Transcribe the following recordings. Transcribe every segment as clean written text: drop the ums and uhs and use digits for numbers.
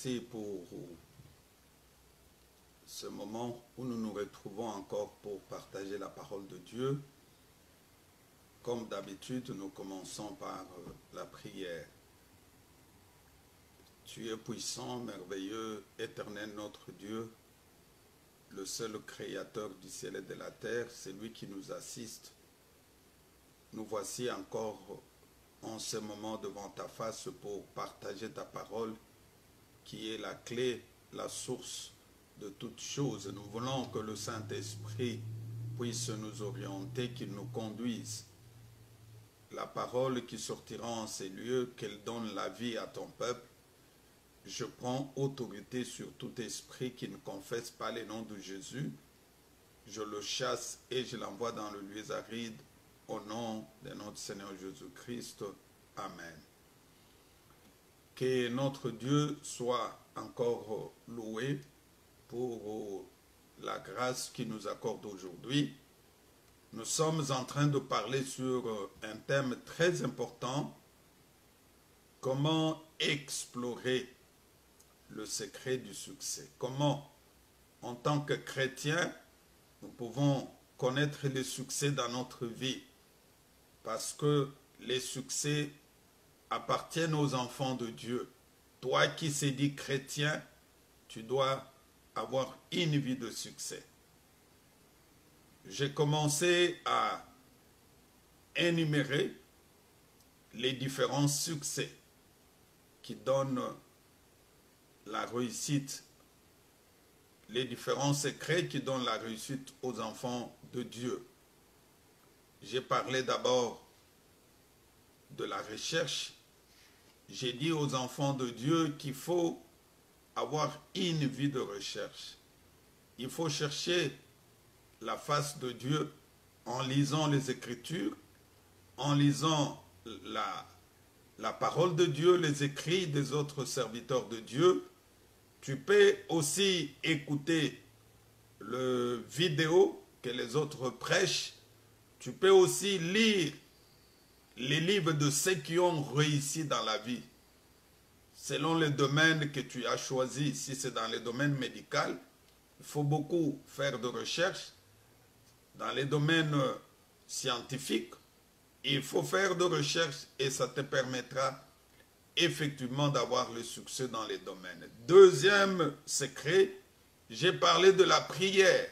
merci pour ce moment où nous nous retrouvons encore pour partager la parole de Dieu. Comme d'habitude, nous commençons par la prière. Tu es puissant, merveilleux, éternel notre Dieu, le seul créateur du ciel et de la terre, c'est lui qui nous assiste. Nous voici encore en ce moment devant ta face pour partager ta parole qui est la clé, la source de toutes choses. Nous voulons que le Saint-Esprit puisse nous orienter, qu'il nous conduise. La parole qui sortira en ces lieux, qu'elle donne la vie à ton peuple. Je prends autorité sur tout esprit qui ne confesse pas les noms de Jésus. Je le chasse et je l'envoie dans le lieu aride au nom de notre Seigneur Jésus-Christ. Amen. Que notre Dieu soit encore loué pour la grâce qu'il nous accorde aujourd'hui. Nous sommes en train de parler sur un thème très important. Comment explorer le secret du succès? Comment, en tant que chrétiens, nous pouvons connaître les succès dans notre vie? Parce que les succès appartiennent aux enfants de Dieu. Toi qui s'es dit chrétien, tu dois avoir une vie de succès. J'ai commencé à énumérer les différents succès qui donnent la réussite, les différents secrets qui donnent la réussite aux enfants de Dieu. J'ai parlé d'abord de la recherche. J'ai dit aux enfants de Dieu qu'il faut avoir une vie de recherche. Il faut chercher la face de Dieu en lisant les Écritures, en lisant la parole de Dieu, les écrits des autres serviteurs de Dieu. Tu peux aussi écouter le vidéo que les autres prêchent. Tu peux aussi lire les livres de ceux qui ont réussi dans la vie. Selon le domaine que tu as choisi, si c'est dans le domaine médical, il faut beaucoup faire de recherche. Dans les domaines scientifiques, il faut faire de recherche et ça te permettra effectivement d'avoir le succès dans les domaines. Deuxième secret, j'ai parlé de la prière,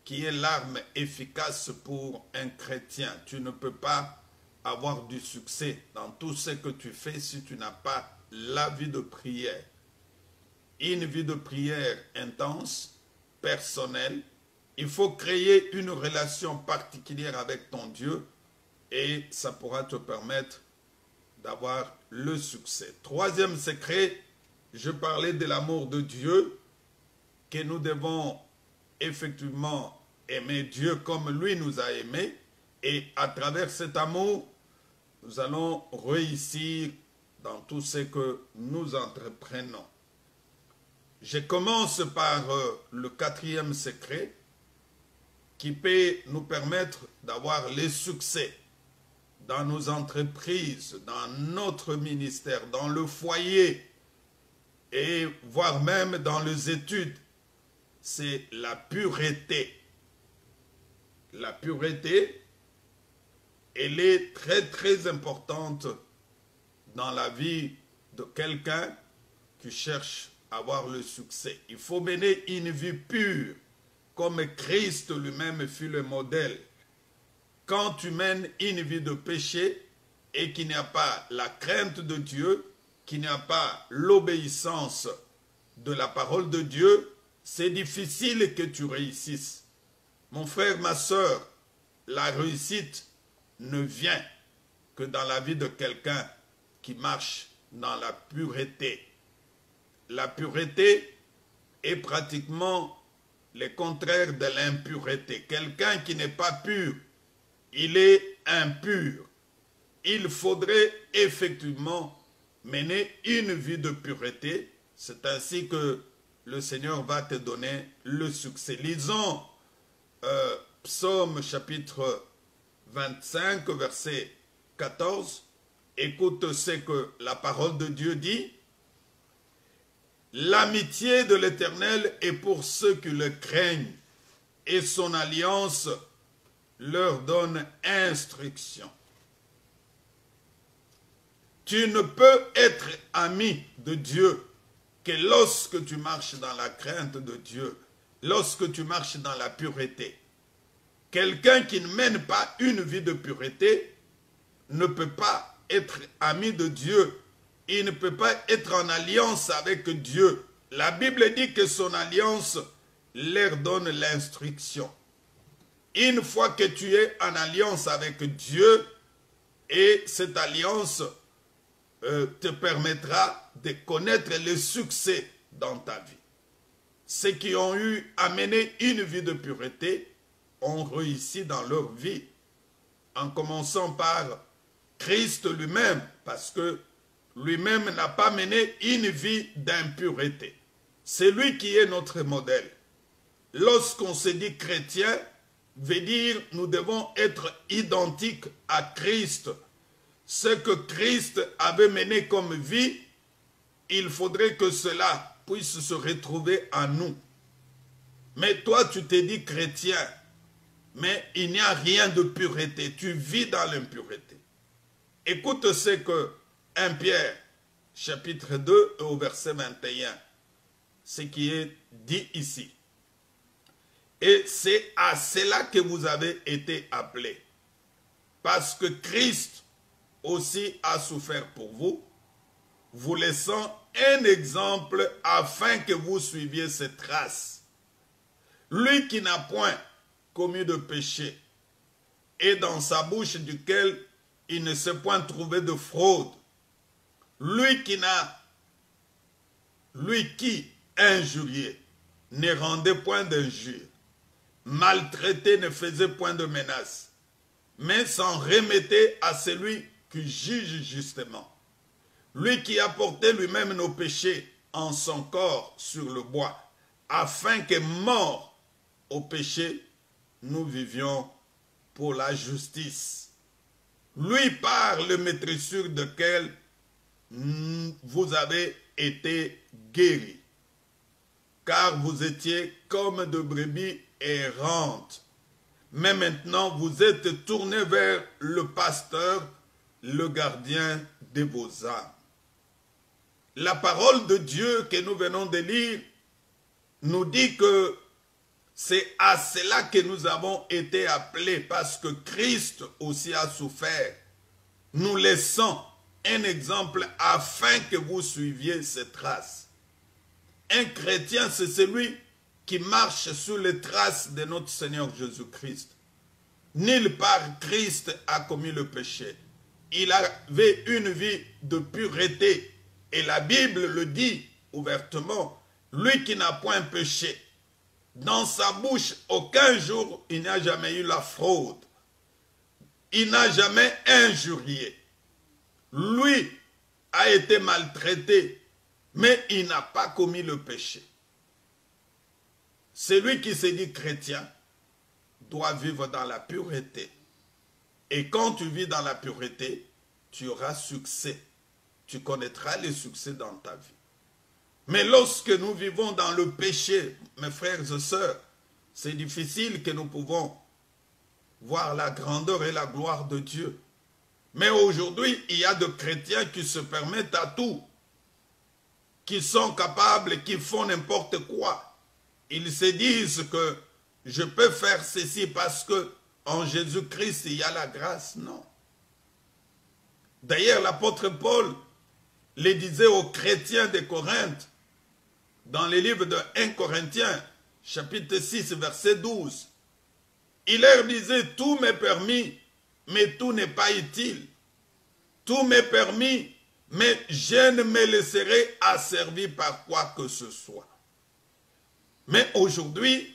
qui est l'arme efficace pour un chrétien. Tu ne peux pas avoir du succès dans tout ce que tu fais si tu n'as pas la vie de prière. Une vie de prière intense, personnelle. Il faut créer une relation particulière avec ton Dieu et ça pourra te permettre d'avoir le succès. Troisième secret, je parlais de l'amour de Dieu, que nous devons effectivement aimer Dieu comme lui nous a aimés, et à travers cet amour, nous allons réussir dans tout ce que nous entreprenons. Je commence par le quatrième secret qui peut nous permettre d'avoir les succès dans nos entreprises, dans notre ministère, dans le foyer et voire même dans les études. C'est la pureté. La pureté, elle est très très importante dans la vie de quelqu'un qui cherche à avoir le succès. Il faut mener une vie pure, comme Christ lui-même fut le modèle. Quand tu mènes une vie de péché et qu'il n'y a pas la crainte de Dieu, qu'il n'y a pas l'obéissance de la parole de Dieu, c'est difficile que tu réussisses. Mon frère, ma soeur, la réussite ne vient que dans la vie de quelqu'un qui marche dans la pureté. La pureté est pratiquement le contraire de l'impureté. Quelqu'un qui n'est pas pur, il est impur. Il faudrait effectivement mener une vie de pureté. C'est ainsi que le Seigneur va te donner le succès. Lisons Psaume chapitre 25, verset 14. Écoute ce que la parole de Dieu dit. L'amitié de l'Éternel est pour ceux qui le craignent, et son alliance leur donne instruction. Tu ne peux être ami de Dieu que lorsque tu marches dans la crainte de Dieu, lorsque tu marches dans la pureté. Quelqu'un qui ne mène pas une vie de pureté ne peut pas être ami de Dieu. Il ne peut pas être en alliance avec Dieu. La Bible dit que son alliance leur donne l'instruction. Une fois que tu es en alliance avec Dieu, et cette alliance te permettra de connaître le succès dans ta vie. Ceux qui ont eu à mener une vie de pureté ont réussi dans leur vie, en commençant par Christ lui-même, parce que lui-même n'a pas mené une vie d'impureté. C'est lui qui est notre modèle. Lorsqu'on se dit chrétien, veut dire nous devons être identiques à Christ. Ce que Christ avait mené comme vie, il faudrait que cela puisse se retrouver en nous. Mais toi, tu te dis chrétien, mais il n'y a rien de pureté. Tu vis dans l'impureté. Écoute ce que 1 Pierre, chapitre 2, au verset 21, ce qui est dit ici. Et c'est à cela que vous avez été appelés. Parce que Christ aussi a souffert pour vous, vous laissant un exemple afin que vous suiviez ses traces. Lui qui n'a point commis de péché, et dans sa bouche duquel il ne s'est point trouvé de fraude. Lui qui injuriait ne rendait point d'injure, maltraité ne faisait point de menace, mais s'en remettait à celui qui juge justement. Lui qui a porté lui-même nos péchés en son corps sur le bois, afin que mort au péché, nous vivions pour la justice. Lui par le maîtrisure duquel vous avez été guéris, car vous étiez comme de brebis errantes. Mais maintenant vous êtes tournés vers le pasteur, le gardien de vos âmes. La parole de Dieu que nous venons de lire nous dit que c'est à cela que nous avons été appelés, parce que Christ aussi a souffert. Nous laissons un exemple afin que vous suiviez ses traces. Un chrétien, c'est celui qui marche sur les traces de notre Seigneur Jésus-Christ. Nulle part Christ a commis le péché. Il avait une vie de pureté. Et la Bible le dit ouvertement, lui qui n'a point péché. Dans sa bouche, aucun jour, il n'y a jamais eu la fraude. Il n'a jamais injurié. Lui a été maltraité, mais il n'a pas commis le péché. Celui qui se dit chrétien doit vivre dans la pureté. Et quand tu vis dans la pureté, tu auras succès. Tu connaîtras le succès dans ta vie. Mais lorsque nous vivons dans le péché, mes frères et sœurs, c'est difficile que nous pouvons voir la grandeur et la gloire de Dieu. Mais aujourd'hui, il y a des chrétiens qui se permettent à tout, qui sont capables, qui font n'importe quoi. Ils se disent que je peux faire ceci parce que en Jésus-Christ, il y a la grâce. Non. D'ailleurs, l'apôtre Paul le disait aux chrétiens de Corinthe, dans les livres de 1 Corinthiens, chapitre 6, verset 12, il leur disait, tout m'est permis, mais tout n'est pas utile. Tout m'est permis, mais je ne me laisserai asservir par quoi que ce soit. Mais aujourd'hui,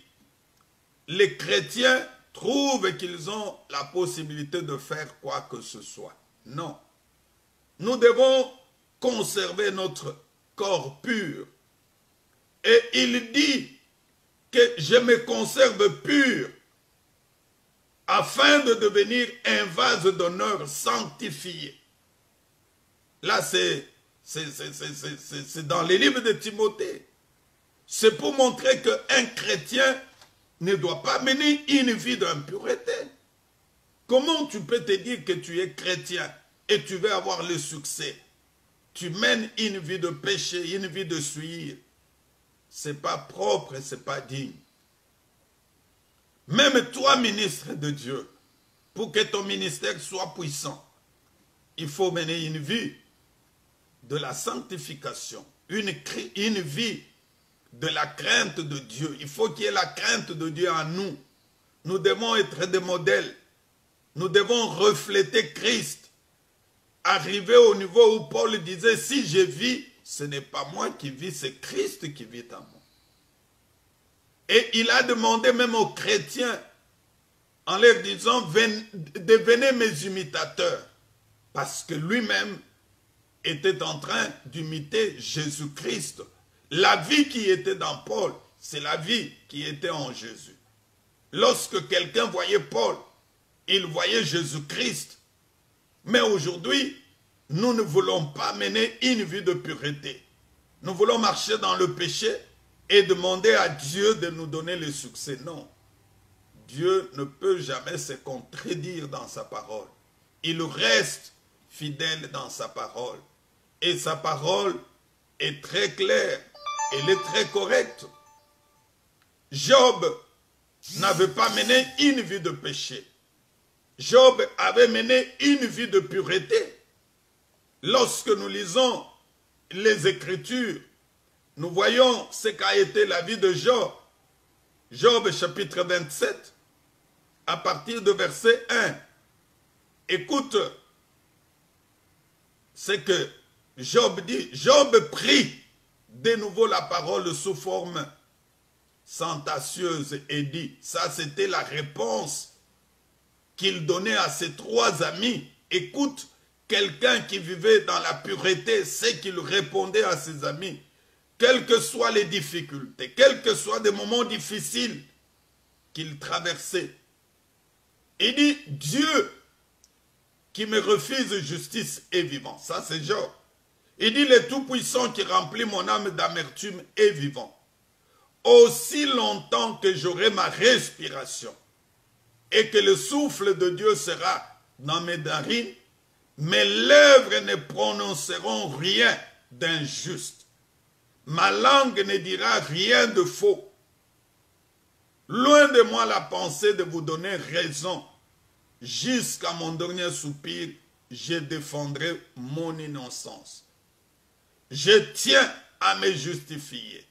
les chrétiens trouvent qu'ils ont la possibilité de faire quoi que ce soit. Non. Nous devons conserver notre corps pur. Et il dit que je me conserve pur afin de devenir un vase d'honneur sanctifié. Là, c'est C'est dans les livres de Timothée. C'est pour montrer qu'un chrétien ne doit pas mener une vie d'impureté. Comment tu peux te dire que tu es chrétien et tu veux avoir le succès? Tu mènes une vie de péché, une vie de souillure. Ce n'est pas propre, ce n'est pas digne. Même toi, ministre de Dieu, pour que ton ministère soit puissant, il faut mener une vie de la sanctification, une vie de la crainte de Dieu. Il faut qu'il y ait la crainte de Dieu en nous. Nous devons être des modèles. Nous devons refléter Christ. Arriver au niveau où Paul disait, si je vis, ce n'est pas moi qui vis, c'est Christ qui vit en moi. Et il a demandé même aux chrétiens, en leur disant, devenez mes imitateurs. Parce que lui-même était en train d'imiter Jésus-Christ. La vie qui était dans Paul, c'est la vie qui était en Jésus. Lorsque quelqu'un voyait Paul, il voyait Jésus-Christ. Mais aujourd'hui, nous ne voulons pas mener une vie de pureté. Nous voulons marcher dans le péché et demander à Dieu de nous donner le succès. Non. Dieu ne peut jamais se contredire dans sa parole. Il reste fidèle dans sa parole. Et sa parole est très claire. Elle est très correcte. Job n'avait pas mené une vie de péché. Job avait mené une vie de pureté. Lorsque nous lisons les Écritures, nous voyons ce qu'a été la vie de Job. Job chapitre 27, à partir de verset 1. Écoute ce que Job dit. Job prit de nouveau la parole sous forme sentencieuse et dit, ça c'était la réponse qu'il donnait à ses trois amis. Écoute, quelqu'un qui vivait dans la pureté, c'est qu'il répondait à ses amis. Quelles que soient les difficultés, quels que soient des moments difficiles qu'il traversait. Il dit, Dieu qui me refuse justice est vivant. Ça c'est Job. Il dit, le Tout-Puissant qui remplit mon âme d'amertume est vivant. Aussi longtemps que j'aurai ma respiration et que le souffle de Dieu sera dans mes narines, mes lèvres ne prononceront rien d'injuste. Ma langue ne dira rien de faux. Loin de moi la pensée de vous donner raison. Jusqu'à mon dernier soupir, je défendrai mon innocence. Je tiens à me justifier.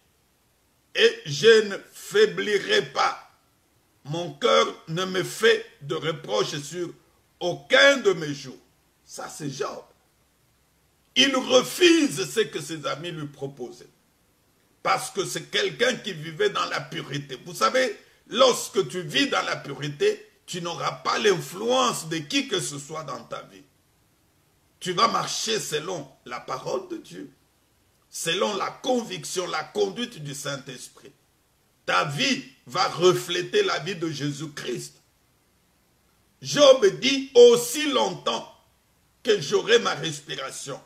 Et je ne faiblirai pas. Mon cœur ne me fait de reproches sur aucun de mes jours. Ça, c'est Job. Il refuse ce que ses amis lui proposaient. Parce que c'est quelqu'un qui vivait dans la pureté. Vous savez, lorsque tu vis dans la pureté, tu n'auras pas l'influence de qui que ce soit dans ta vie. Tu vas marcher selon la parole de Dieu, selon la conviction, la conduite du Saint-Esprit. Ta vie va refléter la vie de Jésus-Christ. Job dit, aussi longtemps que j'aurai ma respiration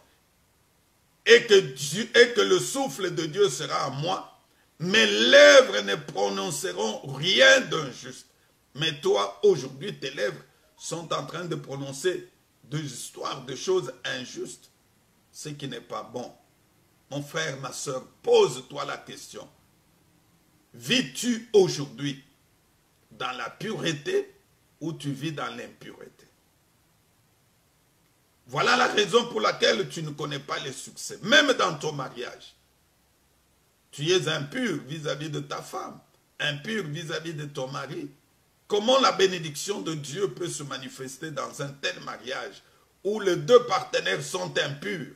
et que le souffle de Dieu sera en moi, mes lèvres ne prononceront rien d'injuste. Mais toi, aujourd'hui, tes lèvres sont en train de prononcer des histoires, de choses injustes, ce qui n'est pas bon. Mon frère, ma soeur, pose-toi la question. Vis-tu aujourd'hui dans la pureté ou tu vis dans l'impureté? Voilà la raison pour laquelle tu ne connais pas le succès. Même dans ton mariage, tu es impur vis-à-vis de ta femme, impur vis-à-vis de ton mari. Comment la bénédiction de Dieu peut se manifester dans un tel mariage où les deux partenaires sont impurs?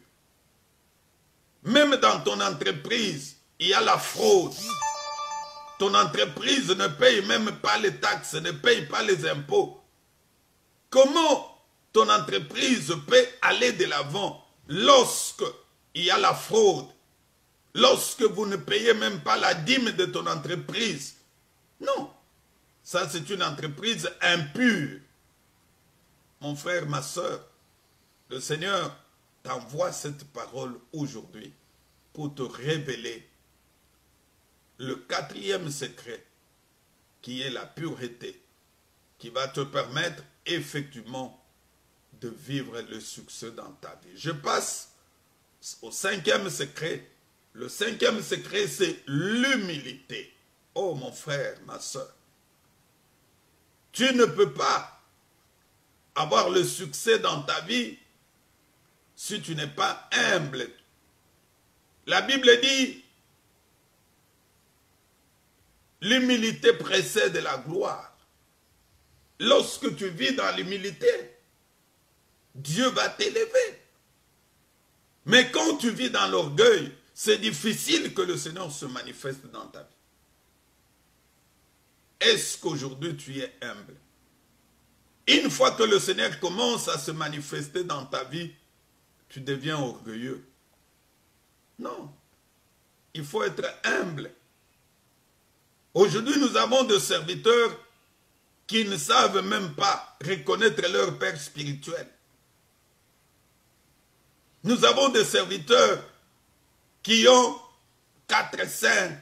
Même dans ton entreprise, il y a la fraude. Ton entreprise ne paye même pas les taxes, ne paye pas les impôts. Comment ton entreprise peut aller de l'avant lorsque il y a la fraude, lorsque vous ne payez même pas la dîme de ton entreprise? Non, ça c'est une entreprise impure. Mon frère, ma soeur, le Seigneur t'envoie cette parole aujourd'hui pour te révéler le quatrième secret qui est la pureté, qui va te permettre effectivement de vivre le succès dans ta vie. Je passe au cinquième secret. Le cinquième secret, c'est l'humilité. Oh mon frère, ma soeur, tu ne peux pas avoir le succès dans ta vie si tu n'es pas humble. La Bible dit, l'humilité précède la gloire. Lorsque tu vis dans l'humilité, Dieu va t'élever. Mais quand tu vis dans l'orgueil, c'est difficile que le Seigneur se manifeste dans ta vie. Est-ce qu'aujourd'hui tu es humble? Une fois que le Seigneur commence à se manifester dans ta vie, tu deviens orgueilleux. Non, il faut être humble. Aujourd'hui, nous avons des serviteurs qui ne savent même pas reconnaître leur père spirituel. Nous avons des serviteurs qui ont 4, 5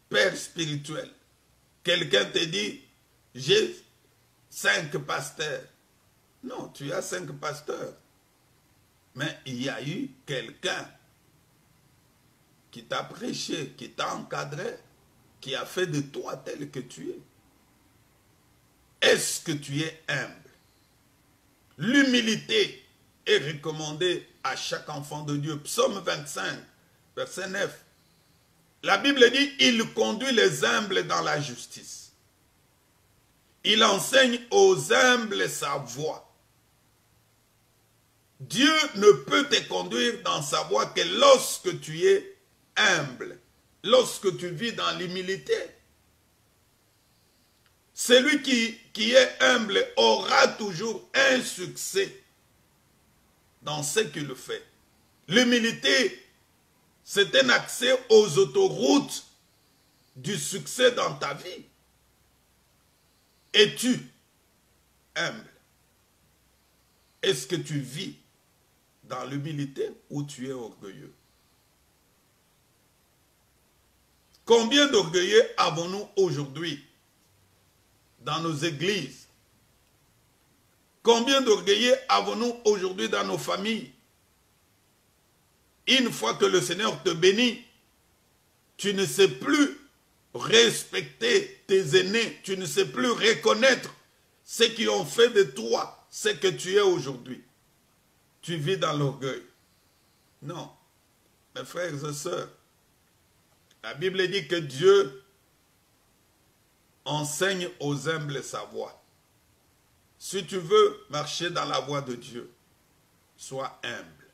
pères spirituels. Quelqu'un te dit, j'ai 5 pasteurs. Non, tu as 5 pasteurs. Mais il y a eu quelqu'un qui t'a prêché, qui t'a encadré, qui a fait de toi tel que tu es. Est-ce que tu es humble? L'humilité est recommandée à chaque enfant de Dieu. Psaume 25, verset 9. La Bible dit, il conduit les humbles dans la justice. Il enseigne aux humbles sa voie. Dieu ne peut te conduire dans sa voie que lorsque tu es humble, lorsque tu vis dans l'humilité. Celui qui est humble aura toujours un succès dans ce qu'il fait. L'humilité, c'est un accès aux autoroutes du succès dans ta vie. Es-tu humble? Est-ce que tu vis dans l'humilité ou tu es orgueilleux? Combien d'orgueilleux avons-nous aujourd'hui dans nos églises? Combien d'orgueilleux avons-nous aujourd'hui dans nos familles? Une fois que le Seigneur te bénit, tu ne sais plus respecter tes aînés, tu ne sais plus reconnaître ceux qui ont fait de toi ce que tu es aujourd'hui. Tu vis dans l'orgueil. Non, mes frères et sœurs, la Bible dit que Dieu enseigne aux humbles sa voie. Si tu veux marcher dans la voie de Dieu, sois humble.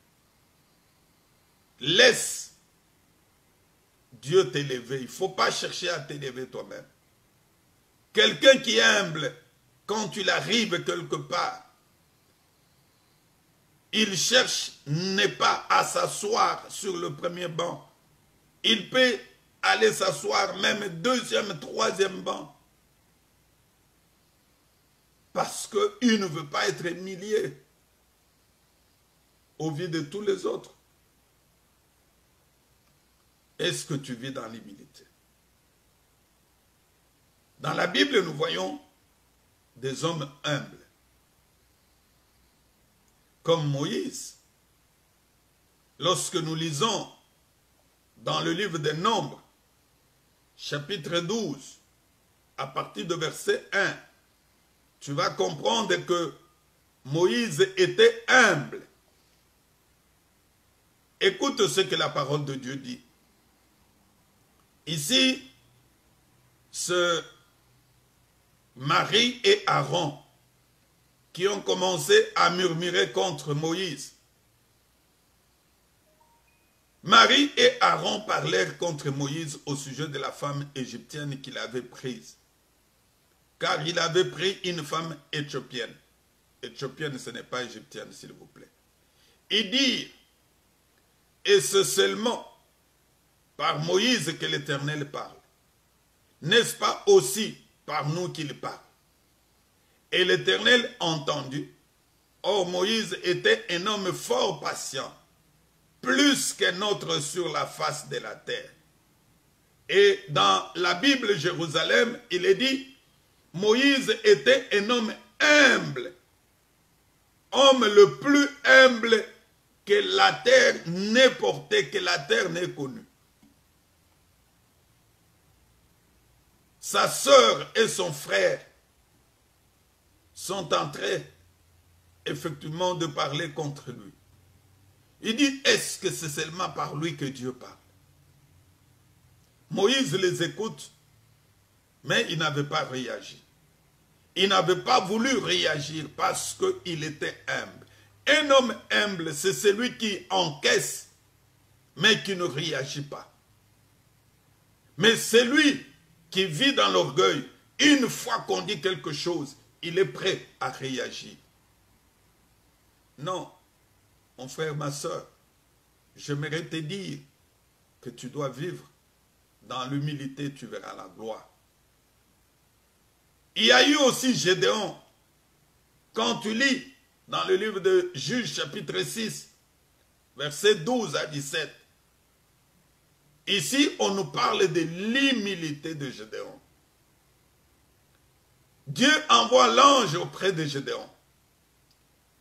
Laisse Dieu t'élever. Il ne faut pas chercher à t'élever toi-même. Quelqu'un qui est humble, quand il arrive quelque part, il cherche n'est pas à s'asseoir sur le premier banc. Il peut aller s'asseoir même deuxième, troisième banc. Parce qu'il ne veut pas être humilié au vu de tous les autres. Est-ce que tu vis dans l'humilité? Dans la Bible, nous voyons des hommes humbles. Comme Moïse. Lorsque nous lisons dans le livre des Nombres, chapitre 12, à partir de verset 1, tu vas comprendre que Moïse était humble. Écoute ce que la parole de Dieu dit. Ici, ce Marie et Aaron qui ont commencé à murmurer contre Moïse. Marie et Aaron parlèrent contre Moïse au sujet de la femme égyptienne qu'il avait prise. Car il avait pris une femme éthiopienne. Éthiopienne, ce n'est pas égyptienne, s'il vous plaît. Ils dirent, et c'est seulement par Moïse que l'Éternel parle. N'est-ce pas aussi par nous qu'il parle? Et l'Éternel entendit, Or, Moïse était un homme fort patient, plus qu'un autre sur la face de la terre. Et dans la Bible Jérusalem, il est dit, Moïse était un homme humble, homme le plus humble que la terre n'ait porté, que la terre n'ait connu. Sa sœur et son frère sont entrés effectivement de parler contre lui. Il dit, est-ce que c'est seulement par lui que Dieu parle? Moïse les écoute, mais il n'avait pas réagi. Il n'avait pas voulu réagir parce qu'il était humble. Un homme humble, c'est celui qui encaisse, mais qui ne réagit pas. Mais celui qui vit dans l'orgueil, une fois qu'on dit quelque chose, il est prêt à réagir. Non, mon frère, ma soeur, j'aimerais te dire que tu dois vivre dans l'humilité, tu verras la gloire. Il y a eu aussi Gédéon. Quand tu lis dans le livre de Juges chapitre 6, versets 12 à 17, ici on nous parle de l'humilité de Gédéon. Dieu envoie l'ange auprès de Gédéon.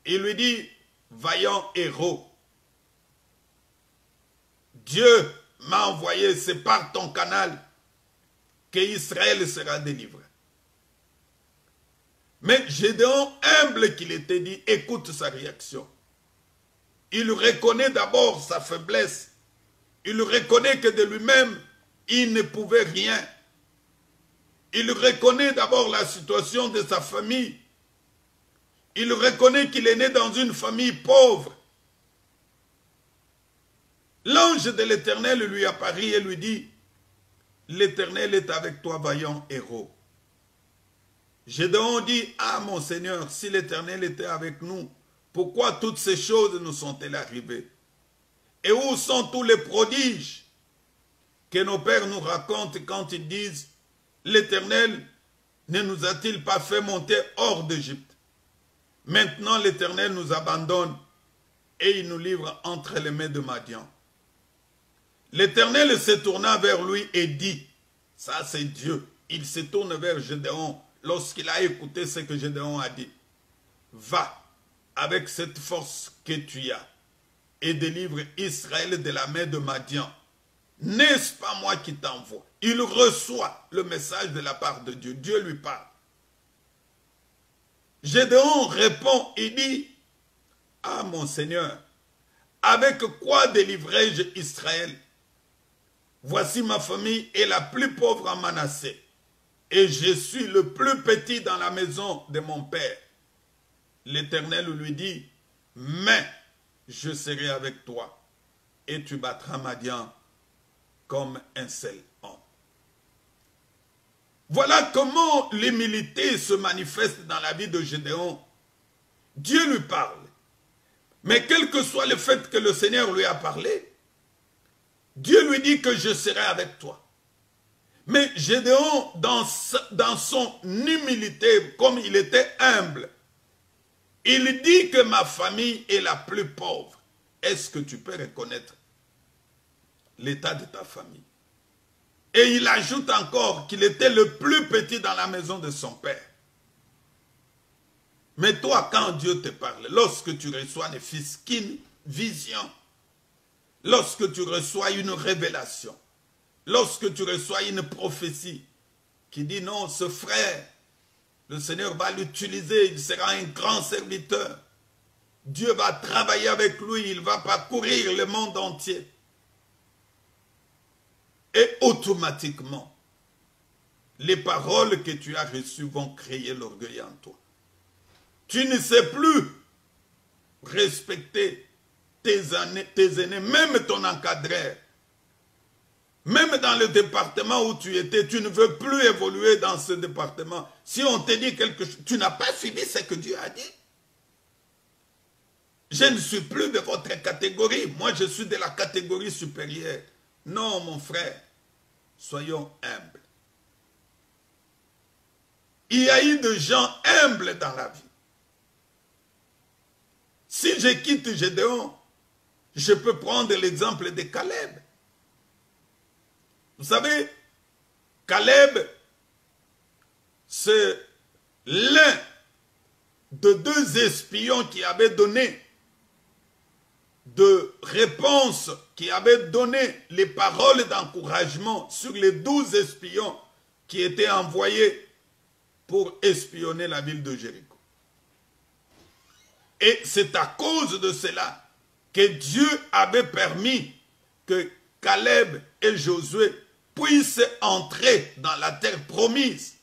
Il lui dit, vaillant héros, Dieu m'a envoyé, c'est par ton canal que Israël sera délivré. Mais Gédéon, humble qu'il était, dit, écoute sa réaction. Il reconnaît d'abord sa faiblesse. Il reconnaît que de lui-même, il ne pouvait rien. Il reconnaît d'abord la situation de sa famille. Il reconnaît qu'il est né dans une famille pauvre. L'ange de l'Éternel lui apparut et lui dit, l'Éternel est avec toi, vaillant héros. Gédéon dit, ah mon Seigneur, si l'Éternel était avec nous, pourquoi toutes ces choses nous sont-elles arrivées? Et où sont tous les prodiges que nos pères nous racontent quand ils disent, l'Éternel ne nous a-t-il pas fait monter hors d'Égypte? Maintenant l'Éternel nous abandonne et il nous livre entre les mains de Madian. L'Éternel se tourna vers lui et dit, ça c'est Dieu, il se tourne vers Gédéon lorsqu'il a écouté ce que Gédéon a dit. Va avec cette force que tu as et délivre Israël de la main de Madian. N'est-ce pas moi qui t'envoie? Il reçoit le message de la part de Dieu. Dieu lui parle. Gédéon répond et dit, ah mon Seigneur, avec quoi délivrerai-je Israël? Voici ma famille est la plus pauvre en Manassé, et je suis le plus petit dans la maison de mon père. L'Éternel lui dit, mais je serai avec toi, et tu battras Madian comme un seul homme. Voilà comment l'humilité se manifeste dans la vie de Gédéon. Dieu lui parle, mais quel que soit le fait que le Seigneur lui a parlé, Dieu lui dit que je serai avec toi. Mais Gédéon, dans son humilité, comme il était humble, il dit que ma famille est la plus pauvre. Est-ce que tu peux reconnaître l'état de ta famille? Et il ajoute encore qu'il était le plus petit dans la maison de son père. Mais toi, quand Dieu te parle, lorsque tu reçois ne fût-ce qu'une vision, lorsque tu reçois une révélation, lorsque tu reçois une prophétie qui dit non, ce frère, le Seigneur va l'utiliser, il sera un grand serviteur. Dieu va travailler avec lui, il va parcourir le monde entier. Et automatiquement, les paroles que tu as reçues vont créer l'orgueil en toi. Tu ne sais plus respecter tes aînés, même ton encadreur. Même dans le département où tu étais, tu ne veux plus évoluer dans ce département. Si on te dit quelque chose, tu n'as pas suivi ce que Dieu a dit. Je ne suis plus de votre catégorie. Moi, je suis de la catégorie supérieure. Non, mon frère, soyons humbles. Il y a eu des gens humbles dans la vie. Si je quitte Gédéon, je peux prendre l'exemple de Caleb. Vous savez, Caleb, c'est l'un de deux espions qui avaient donné de réponses, qui avaient donné les paroles d'encouragement sur les 12 espions qui étaient envoyés pour espionner la ville de Jéricho. Et c'est à cause de cela que Dieu avait permis que Caleb et Josué puissent entrer dans la terre promise.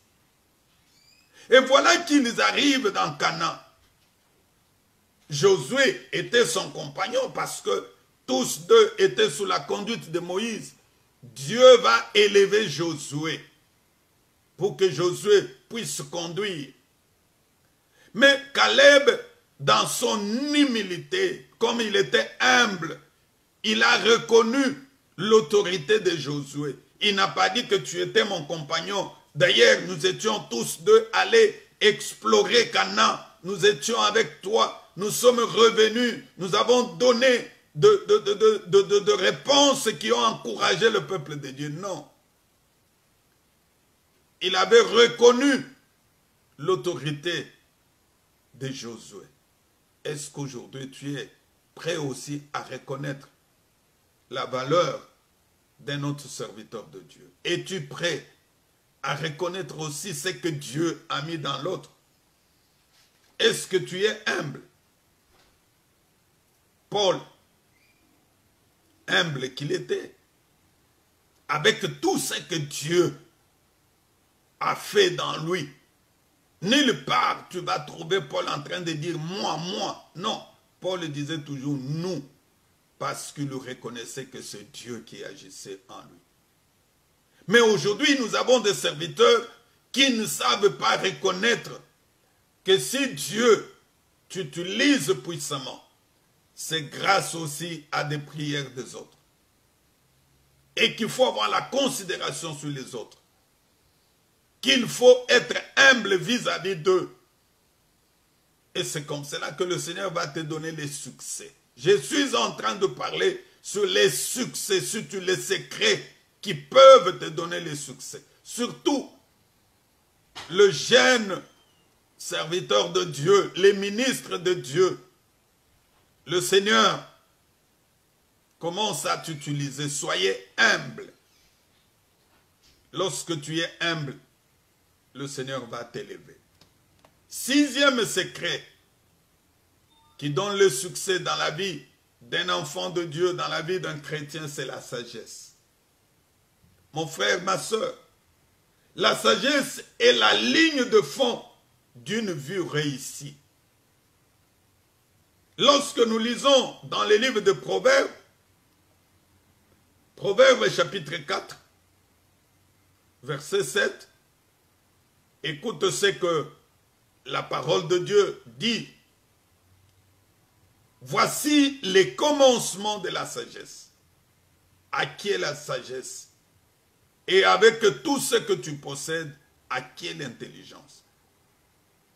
Et voilà qu'ils arrivent dans Canaan. Josué était son compagnon parce que tous deux étaient sous la conduite de Moïse. Dieu va élever Josué pour que Josué puisse conduire. Mais Caleb, dans son humilité, comme il était humble, il a reconnu l'autorité de Josué. Il n'a pas dit que tu étais mon compagnon. D'ailleurs, nous étions tous deux allés explorer Canaan. Nous étions avec toi. Nous sommes revenus. Nous avons donné de réponses qui ont encouragé le peuple de Dieu. Non. Il avait reconnu l'autorité de Josué. Est-ce qu'aujourd'hui tu es prêt aussi à reconnaître la valeur d'un autre serviteur de Dieu? Es-tu prêt à reconnaître aussi ce que Dieu a mis dans l'autre? Est-ce que tu es humble? Paul, humble qu'il était, avec tout ce que Dieu a fait dans lui, nulle part tu vas trouver Paul en train de dire moi, moi. Non, Paul disait toujours nous, parce qu'il reconnaissait que c'est Dieu qui agissait en lui. Mais aujourd'hui, nous avons des serviteurs qui ne savent pas reconnaître que si Dieu t'utilise puissamment, c'est grâce aussi à des prières des autres. Et qu'il faut avoir la considération sur les autres. Qu'il faut être humble vis-à-vis d'eux. Et c'est comme cela que le Seigneur va te donner les succès. Je suis en train de parler sur les succès, sur les secrets qui peuvent te donner les succès. Surtout, le jeune serviteur de Dieu, les ministres de Dieu, le Seigneur commence à t'utiliser. Soyez humble. Lorsque tu es humble, le Seigneur va t'élever. Sixième secret qui donne le succès dans la vie d'un enfant de Dieu, dans la vie d'un chrétien, c'est la sagesse. Mon frère, ma soeur, la sagesse est la ligne de fond d'une vie réussie. Lorsque nous lisons dans les livres de Proverbes, Proverbes chapitre 4, verset 7, écoute ce que la parole de Dieu dit. Voici les commencements de la sagesse. Acquiers la sagesse. Et avec tout ce que tu possèdes, acquiers l'intelligence.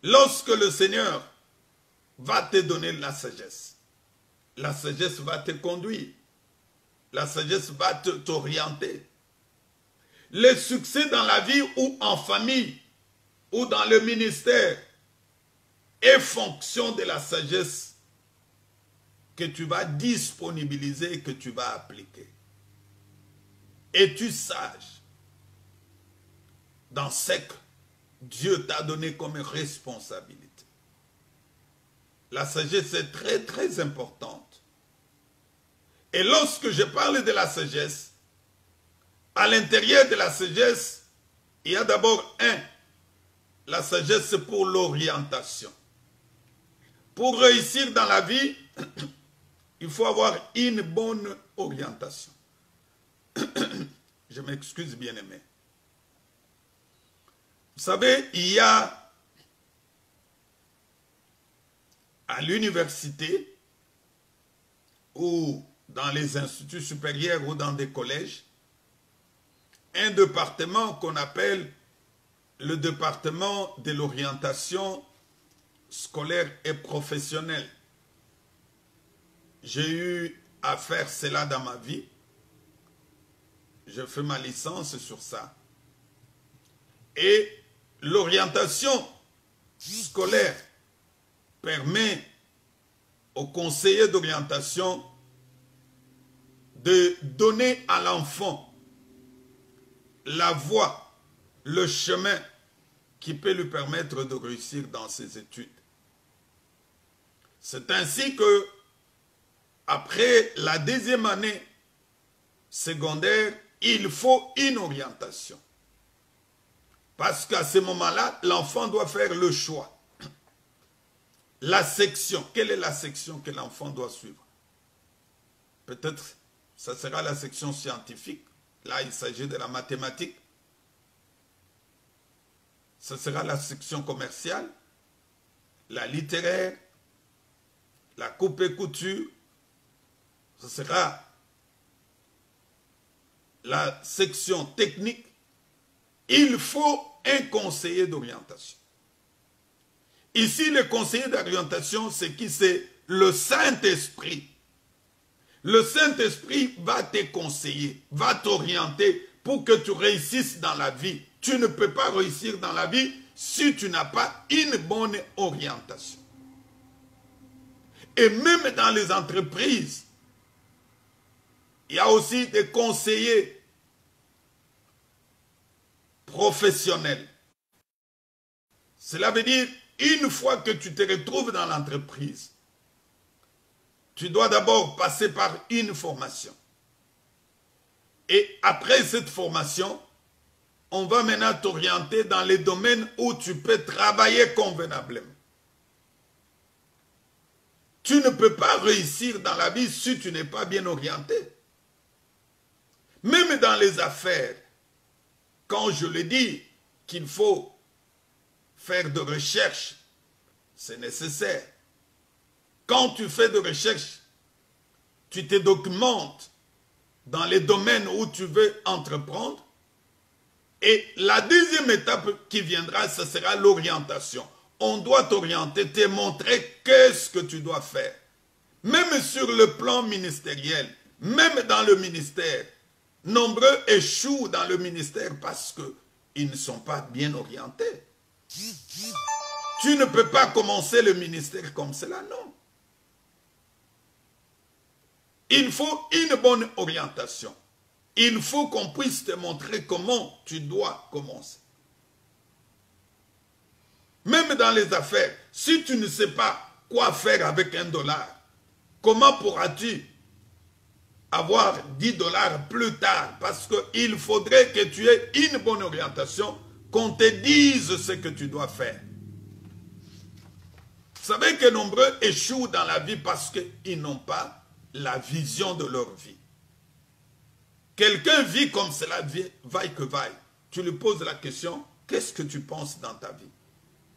Lorsque le Seigneur va te donner la sagesse va te conduire. La sagesse va t'orienter. Le succès dans la vie ou en famille ou dans le ministère est fonction de la sagesse que tu vas disponibiliser et que tu vas appliquer. Es-tu sage dans ce que Dieu t'a donné comme responsabilité? La sagesse est très très importante. Et lorsque je parle de la sagesse, à l'intérieur de la sagesse, il y a d'abord la sagesse pour l'orientation. Pour réussir dans la vie, il faut avoir une bonne orientation. Je m'excuse, bien-aimé. Vous savez, il y a à l'université ou dans les instituts supérieurs ou dans des collèges, un département qu'on appelle le département de l'orientation scolaire et professionnelle. j'ai eu à faire cela dans ma vie. Je fais ma licence sur ça. Et l'orientation scolaire permet aux conseillers d'orientation de donner à l'enfant la voie, le chemin qui peut lui permettre de réussir dans ses études. C'est ainsi que, après la deuxième année secondaire, il faut une orientation. Parce qu'à ce moment-là, l'enfant doit faire le choix. La section, quelle est la section que l'enfant doit suivre? Peut-être ça sera la section scientifique. Là, il s'agit de la mathématique. Ce sera la section commerciale, la littéraire, la coupe et couture. Ce sera la section technique. Il faut un conseiller d'orientation. Ici, le conseiller d'orientation, c'est qui? C'est le Saint-Esprit. Le Saint-Esprit va te conseiller, va t'orienter pour que tu réussisses dans la vie. Tu ne peux pas réussir dans la vie si tu n'as pas une bonne orientation. Et même dans les entreprises, il y a aussi des conseillers professionnels. Cela veut dire, une fois que tu te retrouves dans l'entreprise, tu dois d'abord passer par une formation. Et après cette formation, on va maintenant t'orienter dans les domaines où tu peux travailler convenablement. Tu ne peux pas réussir dans la vie si tu n'es pas bien orienté. Même dans les affaires, quand je le dis qu'il faut faire de recherche, c'est nécessaire. Quand tu fais de recherche, tu te documentes dans les domaines où tu veux entreprendre. Et la deuxième étape qui viendra, ce sera l'orientation. On doit t'orienter, te montrer qu'est-ce que tu dois faire. Même sur le plan ministériel, même dans le ministère, nombreux échouent dans le ministère parce qu'ils ne sont pas bien orientés. Tu ne peux pas commencer le ministère comme cela, non. Il faut une bonne orientation. Il faut qu'on puisse te montrer comment tu dois commencer. Même dans les affaires, si tu ne sais pas quoi faire avec $1, comment pourras-tu avoir $10 plus tard? Parce qu'il faudrait que tu aies une bonne orientation, qu'on te dise ce que tu dois faire. Vous savez que nombreux échouent dans la vie parce qu'ils n'ont pas la vision de leur vie. Quelqu'un vit comme cela, vaille que vaille. Tu lui poses la question, qu'est-ce que tu penses dans ta vie?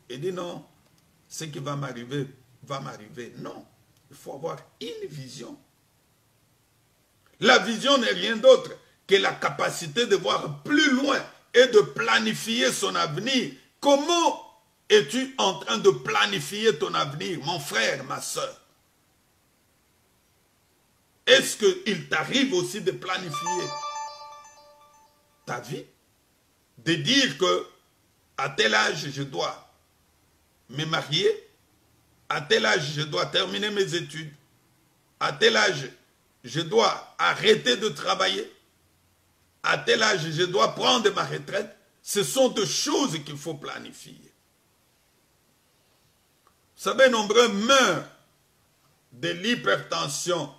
Il dit non, ce qui va m'arriver, va m'arriver. Non, il faut avoir une vision. La vision n'est rien d'autre que la capacité de voir plus loin et de planifier son avenir. Comment es-tu en train de planifier ton avenir, mon frère, ma soeur? Est-ce qu'il t'arrive aussi de planifier ta vie? De dire que à tel âge, je dois me marier, à tel âge, je dois terminer mes études, à tel âge, je dois arrêter de travailler, à tel âge, je dois prendre ma retraite. Ce sont des choses qu'il faut planifier. Vous savez, nombreux meurent de l'hypertension,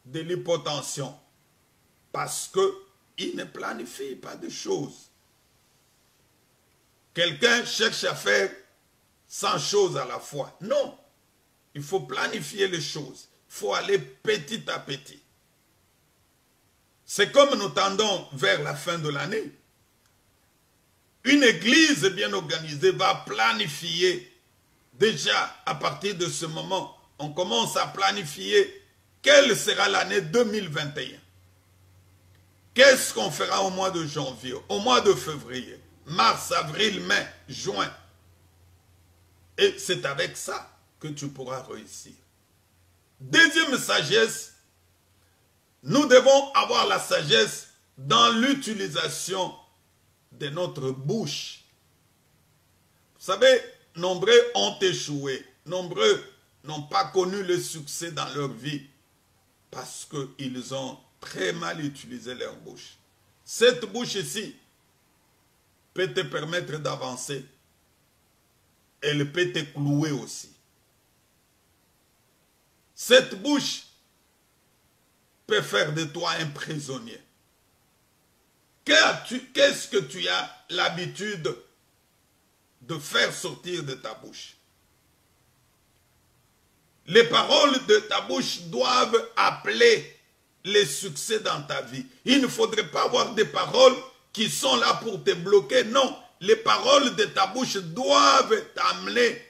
de l'hypotension, parce qu'ils ne planifient pas de choses. Quelqu'un cherche à faire 100 choses à la fois. Non, il faut planifier les choses. Il faut aller petit à petit. C'est comme nous tendons vers la fin de l'année. Une église bien organisée va planifier. Déjà, à partir de ce moment, on commence à planifier quelle sera l'année 2021. Qu'est-ce qu'on fera au mois de janvier, au mois de février, mars, avril, mai, juin. Et c'est avec ça que tu pourras réussir. Deuxième sagesse, nous devons avoir la sagesse dans l'utilisation de notre bouche. Vous savez, nombreux ont échoué, nombreux n'ont pas connu le succès dans leur vie parce qu'ils ont très mal utilisé leur bouche. Cette bouche ici peut te permettre d'avancer. Elle peut te clouer aussi. Cette bouche peut faire de toi un prisonnier. Qu'est-ce que tu as l'habitude de faire sortir de ta bouche? Les paroles de ta bouche doivent appeler les succès dans ta vie. Il ne faudrait pas avoir des paroles qui sont là pour te bloquer. Non, les paroles de ta bouche doivent t'amener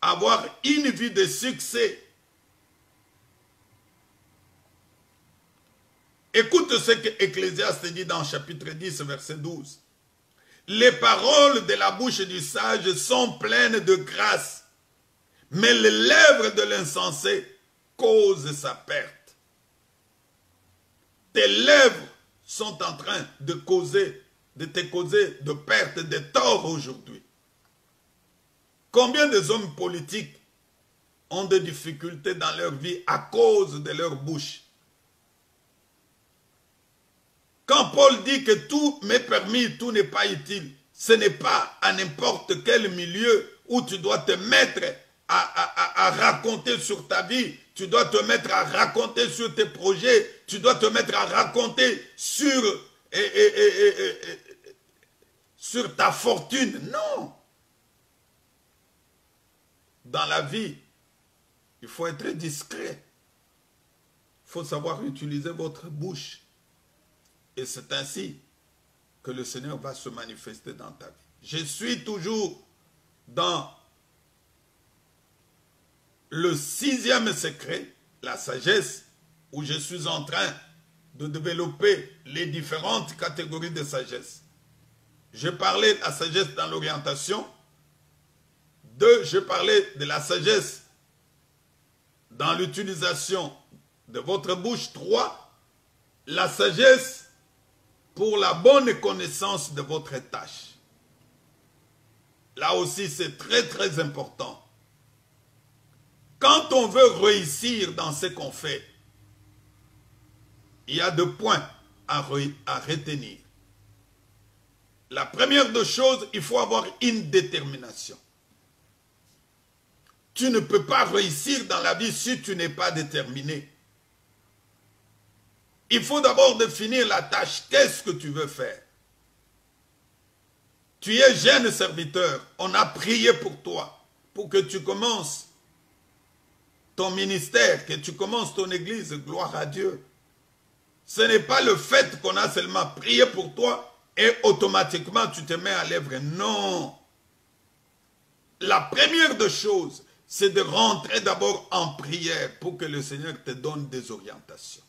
à avoir une vie de succès. Écoute ce que Ecclésiaste dit dans chapitre 10, verset 12. Les paroles de la bouche du sage sont pleines de grâce, mais les lèvres de l'insensé causent sa perte. Tes lèvres sont en train de te causer de perte, de tort aujourd'hui. Combien des hommes politiques ont des difficultés dans leur vie à cause de leur bouche? Quand Paul dit que tout m'est permis, tout n'est pas utile, ce n'est pas à n'importe quel milieu où tu dois te mettre à raconter sur ta vie, tu dois te mettre à raconter sur tes projets, tu dois te mettre à raconter sur ta fortune. Non. Dans la vie, il faut être discret. Il faut savoir utiliser votre bouche. Et c'est ainsi que le Seigneur va se manifester dans ta vie. Je suis toujours dans le 6e secret, la sagesse, où je suis en train de développer les différentes catégories de sagesse. Je parlais de la sagesse dans l'orientation. 2, je parlais de la sagesse dans l'utilisation de votre bouche. 3, la sagesse pour la bonne connaissance de votre tâche. Là aussi, c'est très très important. Quand on veut réussir dans ce qu'on fait, il y a 2 points à retenir. La première des choses, il faut avoir une détermination. Tu ne peux pas réussir dans la vie si tu n'es pas déterminé. Il faut d'abord définir la tâche. Qu'est-ce que tu veux faire? Tu es jeune serviteur. On a prié pour toi, pour que tu commences ton ministère, que tu commences ton église. Gloire à Dieu. Ce n'est pas le fait qu'on a seulement prié pour toi et automatiquement tu te mets à l'œuvre. Non. La première des choses, c'est de rentrer d'abord en prière pour que le Seigneur te donne des orientations.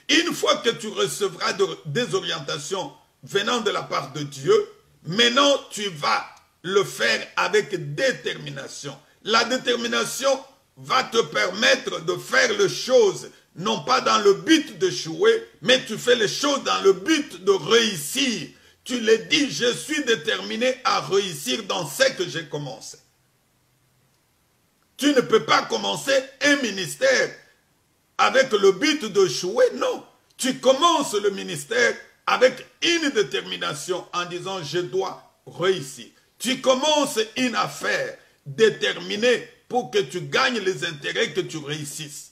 Une fois que tu recevras des orientations venant de la part de Dieu, maintenant tu vas le faire avec détermination. La détermination va te permettre de faire les choses, non pas dans le but d'échouer, mais tu fais les choses dans le but de réussir. Tu le dis, je suis déterminé à réussir dans ce que j'ai commencé. Tu ne peux pas commencer un ministère avec le but d'échouer, non. Tu commences le ministère avec une détermination en disant je dois réussir. Tu commences une affaire déterminée pour que tu gagnes les intérêts, que tu réussisses.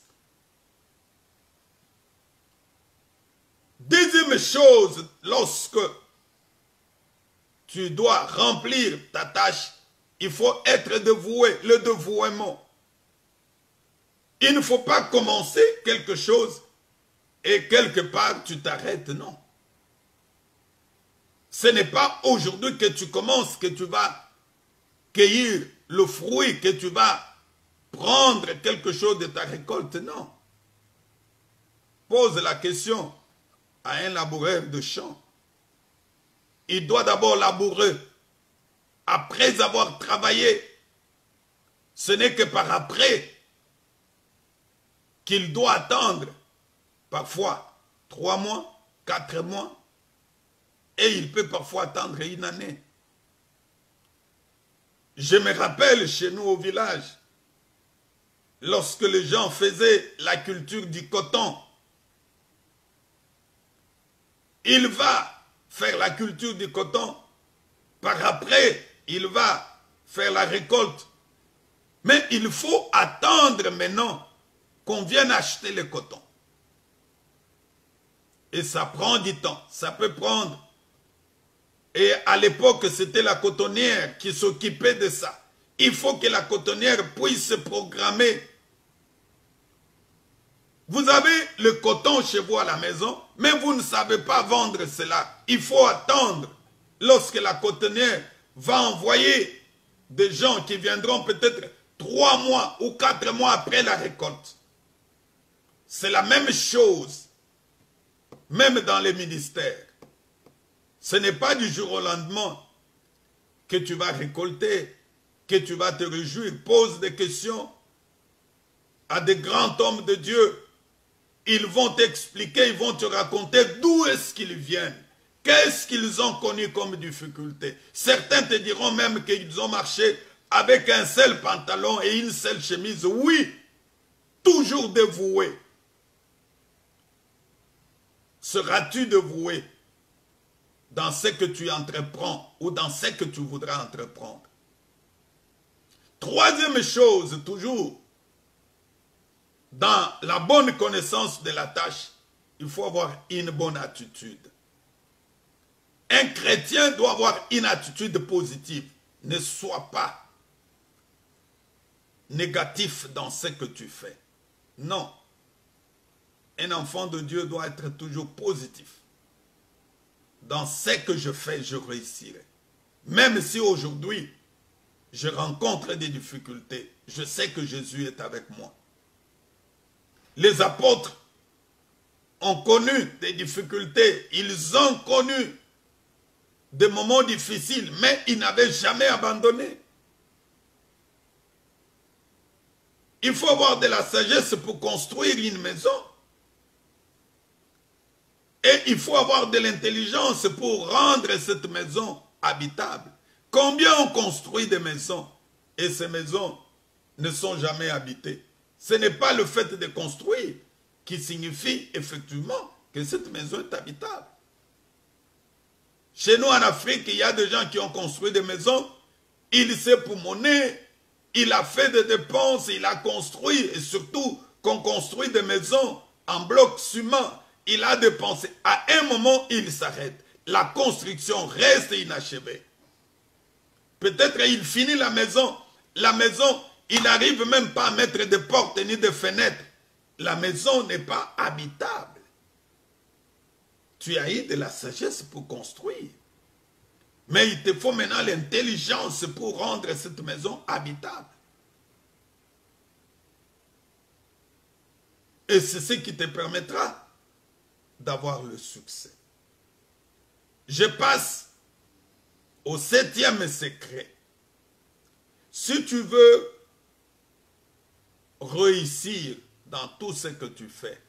Deuxième chose, lorsque tu dois remplir ta tâche, il faut être dévoué, le dévouement. Il ne faut pas commencer quelque chose et quelque part tu t'arrêtes, non. Ce n'est pas aujourd'hui que tu commences, que tu vas cueillir le fruit, que tu vas prendre quelque chose de ta récolte, non. Pose la question à un laboureur de champ. Il doit d'abord labourer. Après avoir travaillé, ce n'est que par après qu'il doit attendre parfois 3 mois, 4 mois, et il peut parfois attendre 1 année. Je me rappelle chez nous au village, lorsque les gens faisaient la culture du coton, il va faire la culture du coton, par après, il va faire la récolte. Mais il faut attendre maintenant qu'on vienne acheter le coton. Et ça prend du temps, ça peut prendre. Et à l'époque, c'était la cotonnière qui s'occupait de ça. Il faut que la cotonnière puisse programmer. Vous avez le coton chez vous à la maison, mais vous ne savez pas vendre cela. Il faut attendre. Lorsque la cotonnière va envoyer des gens qui viendront peut-être 3 mois ou 4 mois après la récolte. C'est la même chose, même dans les ministères. Ce n'est pas du jour au lendemain que tu vas récolter, que tu vas te réjouir. Pose des questions à des grands hommes de Dieu. Ils vont t'expliquer, ils vont te raconter d'où est-ce qu'ils viennent. Qu'est-ce qu'ils ont connu comme difficulté. Certains te diront même qu'ils ont marché avec un seul pantalon et une seule chemise. Oui, toujours dévoué. Seras-tu dévoué dans ce que tu entreprends ou dans ce que tu voudras entreprendre? Troisième chose, toujours, dans la bonne connaissance de la tâche, il faut avoir une bonne attitude. Un chrétien doit avoir une attitude positive. Ne sois pas négatif dans ce que tu fais. Non. Un enfant de Dieu doit être toujours positif. Dans ce que je fais, je réussirai. Même si aujourd'hui, je rencontre des difficultés, je sais que Jésus est avec moi. Les apôtres ont connu des difficultés, ils ont connu des moments difficiles, mais ils n'avaient jamais abandonné. Il faut avoir de la sagesse pour construire une maison. Et il faut avoir de l'intelligence pour rendre cette maison habitable. Combien on construit des maisons et ces maisons ne sont jamais habitées? Ce n'est pas le fait de construire qui signifie effectivement que cette maison est habitable. Chez nous en Afrique, il y a des gens qui ont construit des maisons, il s'est poumonné, il a fait des dépenses, il a construit, et surtout qu'on construit des maisons en blocs ciment, il a dépensé. À un moment, il s'arrête. La construction reste inachevée. Peut-être il finit la maison, il n'arrive même pas à mettre de portes ni de fenêtres. La maison n'est pas habitable. Tu as eu de la sagesse pour construire. Mais il te faut maintenant l'intelligence pour rendre cette maison habitable. Et c'est ce qui te permettra d'avoir le succès. Je passe au 7e secret. Si tu veux réussir dans tout ce que tu fais,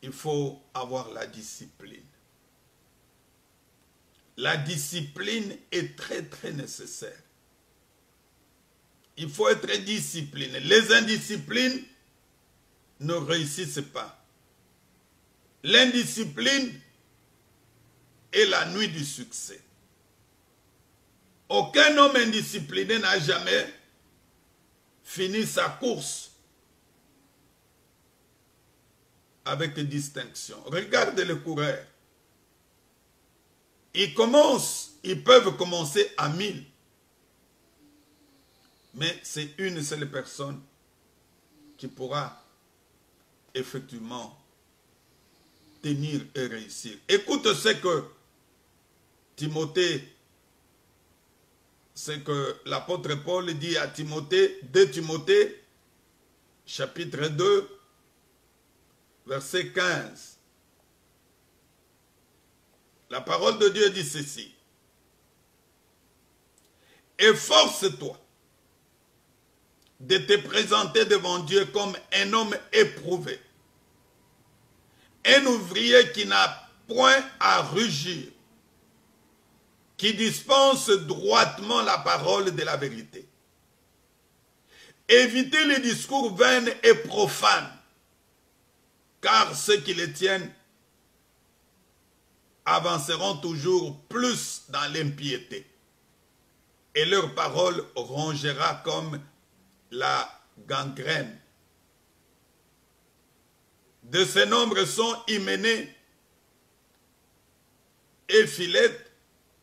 il faut avoir la discipline. La discipline est très très nécessaire. Il faut être discipliné. Les indisciplines ne réussissent pas. L'indiscipline est la nuit du succès. Aucun homme indiscipliné n'a jamais fini sa course avec distinction. Regarde les coureurs. Ils peuvent commencer à 1000. Mais c'est une seule personne qui pourra effectivement tenir et réussir. Écoute ce que Timothée, ce que l'apôtre Paul dit à Timothée, 2 Timothée, chapitre 2, verset 15. La parole de Dieu dit ceci. Efforce-toi de te présenter devant Dieu comme un homme éprouvé, un ouvrier qui n'a point à rugir, qui dispense droitement la parole de la vérité. Évitez les discours vains et profanes, car ceux qui les tiennent avanceront toujours plus dans l'impiété, et leur parole rongera comme la gangrène. De ce nombre sont Hyménée et Philette,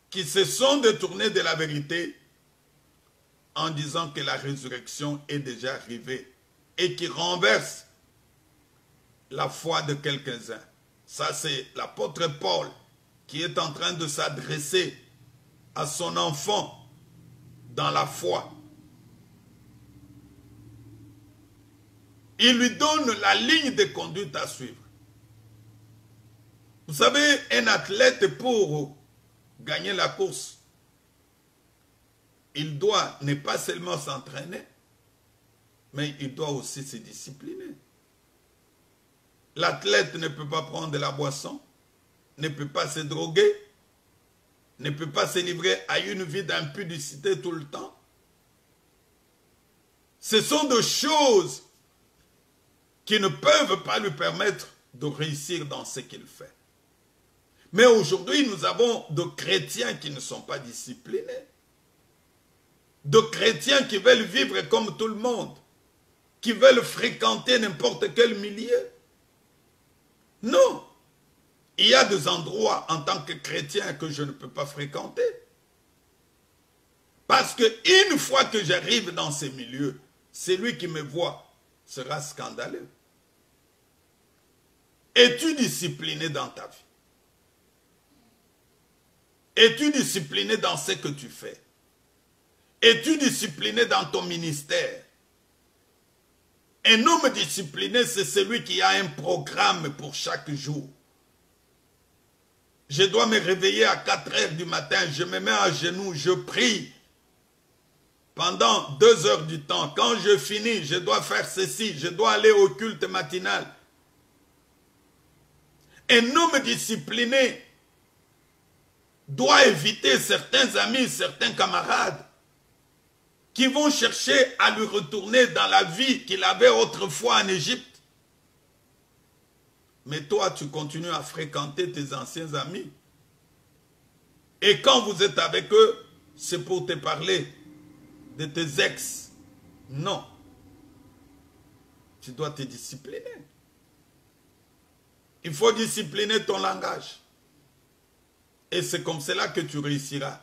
qui se sont détournés de la vérité en disant que la résurrection est déjà arrivée et qui renversent la foi de quelques-uns. Ça, c'est l'apôtre Paul qui est en train de s'adresser à son enfant dans la foi. Il lui donne la ligne de conduite à suivre. Vous savez, un athlète, pour gagner la course, il doit ne pas seulement s'entraîner, mais il doit aussi se discipliner. L'athlète ne peut pas prendre de la boisson, ne peut pas se droguer, ne peut pas se livrer à une vie d'impudicité tout le temps. Ce sont des choses qui ne peuvent pas lui permettre de réussir dans ce qu'il fait. Mais aujourd'hui, nous avons de chrétiens qui ne sont pas disciplinés. De chrétiens qui veulent vivre comme tout le monde, qui veulent fréquenter n'importe quel milieu. Non. Il y a des endroits en tant que chrétien que je ne peux pas fréquenter. Parce qu'une fois que j'arrive dans ces milieux, celui qui me voit sera scandaleux. Es-tu discipliné dans ta vie? Es-tu discipliné dans ce que tu fais? Es-tu discipliné dans ton ministère? Un homme discipliné, c'est celui qui a un programme pour chaque jour. Je dois me réveiller à 4 heures du matin, je me mets à genoux, je prie pendant 2 heures du temps. Quand je finis, je dois faire ceci, je dois aller au culte matinal. Un homme discipliné doit éviter certains amis, certains camarades qui vont chercher à lui retourner dans la vie qu'il avait autrefois en Égypte. Mais toi, tu continues à fréquenter tes anciens amis. Et quand vous êtes avec eux, c'est pour te parler de tes ex. Non. Tu dois te discipliner. Il faut discipliner ton langage. Et c'est comme cela que tu réussiras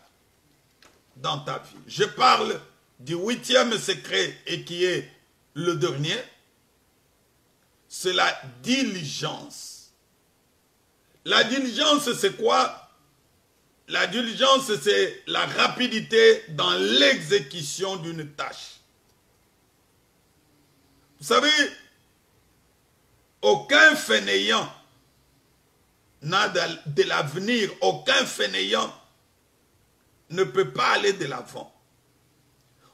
dans ta vie. Je parle du 8e secret et qui est le dernier. C'est la diligence. La diligence, c'est quoi? La diligence, c'est la rapidité dans l'exécution d'une tâche. Vous savez, aucun fainéant n'a de l'avenir, aucun fainéant ne peut pas aller de l'avant.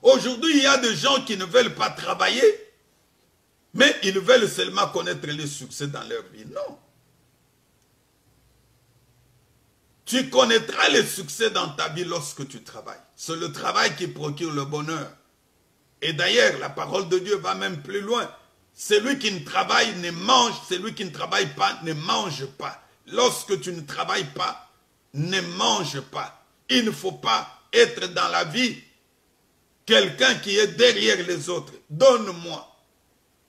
Aujourd'hui, il y a des gens qui ne veulent pas travailler, mais ils veulent seulement connaître le succès dans leur vie. Non. Tu connaîtras le succès dans ta vie lorsque tu travailles. C'est le travail qui procure le bonheur. Et d'ailleurs, la parole de Dieu va même plus loin. Celui qui ne travaille ne mange, celui qui ne travaille pas ne mange pas. Lorsque tu ne travailles pas, ne mange pas. Il ne faut pas être dans la vie quelqu'un qui est derrière les autres. Donne-moi.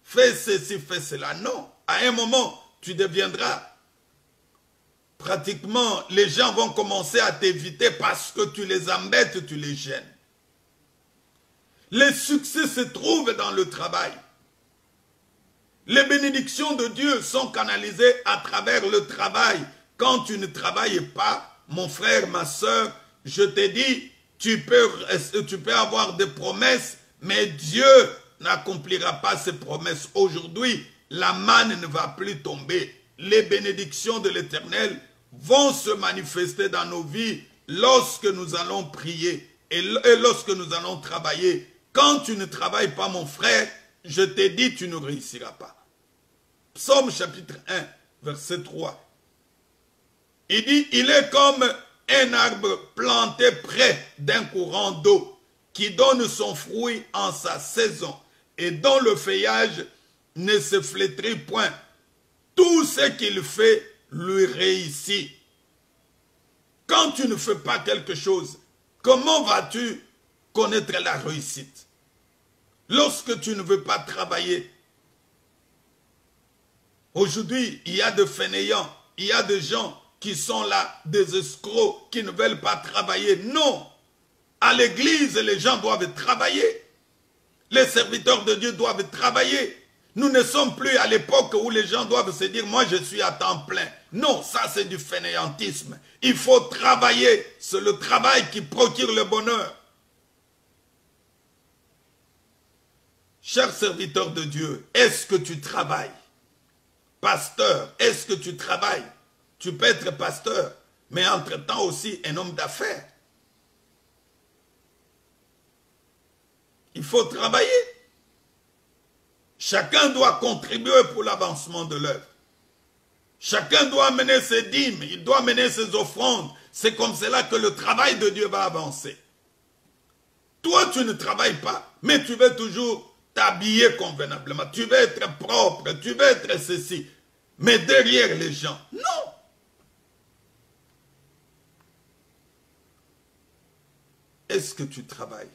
Fais ceci, fais cela. Non. À un moment, tu deviendras pratiquement, les gens vont commencer à t'éviter parce que tu les embêtes, tu les gênes. Les succès se trouvent dans le travail. Les bénédictions de Dieu sont canalisées à travers le travail. Quand tu ne travailles pas, mon frère, ma soeur, je te dis, tu peux avoir des promesses, mais Dieu n'accomplira pas ses promesses. Aujourd'hui, la manne ne va plus tomber. Les bénédictions de l'Éternel vont se manifester dans nos vies lorsque nous allons prier et lorsque nous allons travailler. Quand tu ne travailles pas, mon frère, je t'ai dit, tu ne réussiras pas. Psaume chapitre 1, verset 3. Il dit, il est comme un arbre planté près d'un courant d'eau qui donne son fruit en sa saison et dont le feuillage ne se flétrit point. Tout ce qu'il fait lui réussit. Quand tu ne fais pas quelque chose, comment vas-tu connaître la réussite? Lorsque tu ne veux pas travailler. Aujourd'hui, il y a des fainéants, il y a des gens qui sont là, des escrocs, qui ne veulent pas travailler. Non! À l'église, les gens doivent travailler. Les serviteurs de Dieu doivent travailler. Nous ne sommes plus à l'époque où les gens doivent se dire, moi je suis à temps plein. Non, ça c'est du fainéantisme. Il faut travailler. C'est le travail qui procure le bonheur. Chers serviteurs de Dieu, est-ce que tu travailles? Pasteur, est-ce que tu travailles? Tu peux être pasteur, mais entre-temps aussi un homme d'affaires. Il faut travailler. Chacun doit contribuer pour l'avancement de l'œuvre. Chacun doit mener ses dîmes, il doit mener ses offrandes. C'est comme cela que le travail de Dieu va avancer. Toi, tu ne travailles pas, mais tu veux toujours t'habiller convenablement. Tu veux être propre, tu veux être ceci. Mais derrière les gens, non. Est-ce que tu travailles?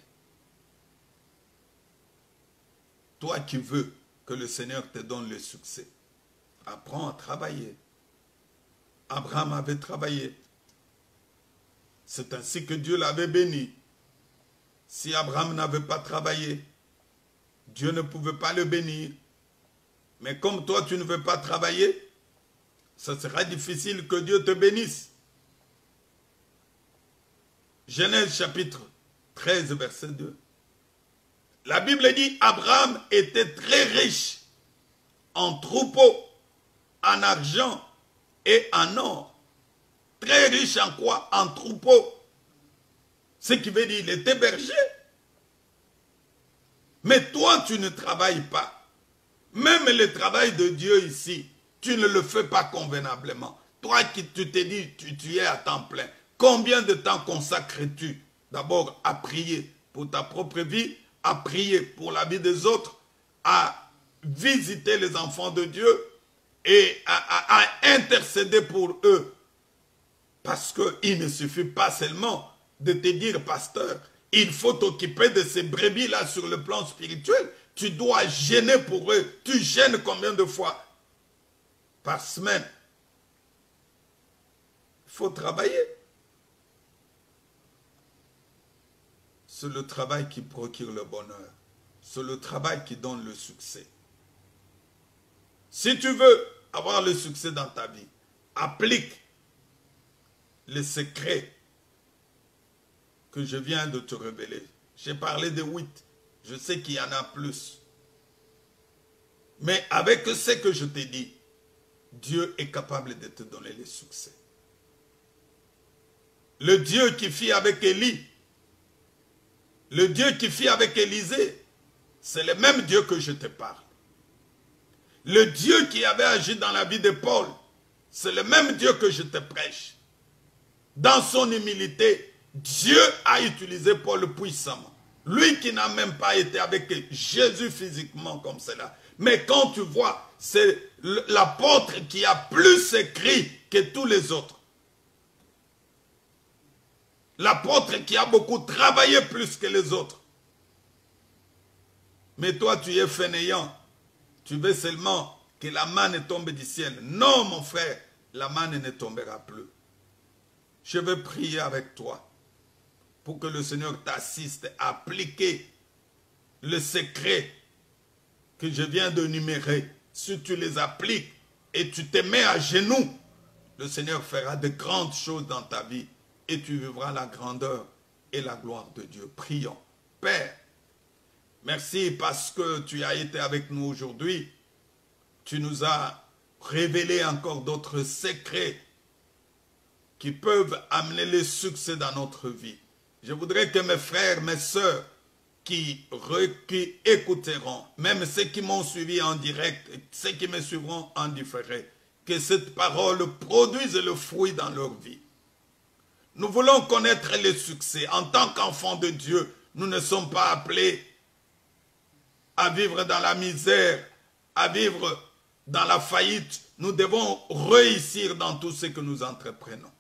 Toi qui veux que le Seigneur te donne le succès, apprends à travailler. Abraham avait travaillé. C'est ainsi que Dieu l'avait béni. Si Abraham n'avait pas travaillé, Dieu ne pouvait pas le bénir. Mais comme toi, tu ne veux pas travailler, ça sera difficile que Dieu te bénisse. Genèse chapitre 13, verset 2. La Bible dit, Abraham était très riche en troupeaux, en argent et en or. Très riche en quoi? En troupeaux. Ce qui veut dire qu'il était berger. Mais toi, tu ne travailles pas. Même le travail de Dieu ici, tu ne le fais pas convenablement. Toi qui tu te dis, tu es à temps plein. Combien de temps consacres-tu d'abord à prier pour ta propre vie, à prier pour la vie des autres, à visiter les enfants de Dieu et à intercéder pour eux? Parce qu'il ne suffit pas seulement de te dire, pasteur, il faut t'occuper de ces brebis-là sur le plan spirituel. Tu dois gêner pour eux. Tu gênes combien de fois par semaine? Il faut travailler. C'est le travail qui procure le bonheur. C'est le travail qui donne le succès. Si tu veux avoir le succès dans ta vie, applique les secrets que je viens de te révéler. J'ai parlé de 8. Je sais qu'il y en a plus. Mais avec ce que je t'ai dit, Dieu est capable de te donner le succès. Le Dieu qui fit avec Élie, le Dieu qui fit avec Élisée, c'est le même Dieu que je te parle. Le Dieu qui avait agi dans la vie de Paul, c'est le même Dieu que je te prêche. Dans son humilité, Dieu a utilisé Paul puissamment. Lui qui n'a même pas été avec Jésus physiquement comme cela. Mais quand tu vois, c'est l'apôtre qui a plus écrit que tous les autres. L'apôtre qui a beaucoup travaillé plus que les autres. Mais toi, tu es fainéant. Tu veux seulement que la manne tombe du ciel. Non, mon frère, la manne ne tombera plus. Je vais prier avec toi pour que le Seigneur t'assiste à appliquer le secret que je viens de numérer. Si tu les appliques et tu te mets à genoux, le Seigneur fera de grandes choses dans ta vie et tu vivras la grandeur et la gloire de Dieu. Prions. Père, merci parce que tu as été avec nous aujourd'hui. Tu nous as révélé encore d'autres secrets qui peuvent amener le succès dans notre vie. Je voudrais que mes frères, mes sœurs, qui écouteront, même ceux qui m'ont suivi en direct, ceux qui me suivront en différé, que cette parole produise le fruit dans leur vie. Nous voulons connaître le succès. En tant qu'enfants de Dieu, nous ne sommes pas appelés à vivre dans la misère, à vivre dans la faillite. Nous devons réussir dans tout ce que nous entreprenons.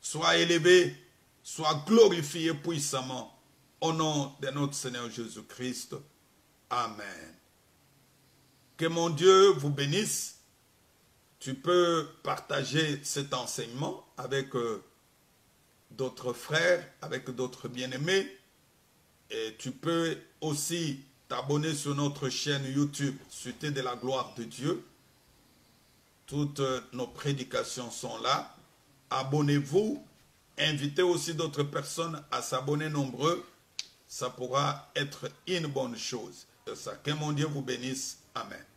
Sois élevé, sois glorifié puissamment au nom de notre Seigneur Jésus-Christ. Amen. Que mon Dieu vous bénisse. Tu peux partager cet enseignement avec d'autres frères, avec d'autres bien-aimés. Et tu peux aussi t'abonner sur notre chaîne YouTube, Cité de la gloire de Dieu. Toutes nos prédications sont là. Abonnez-vous. Invitez aussi d'autres personnes à s'abonner nombreux. Ça pourra être une bonne chose. Que mon Dieu vous bénisse. Amen.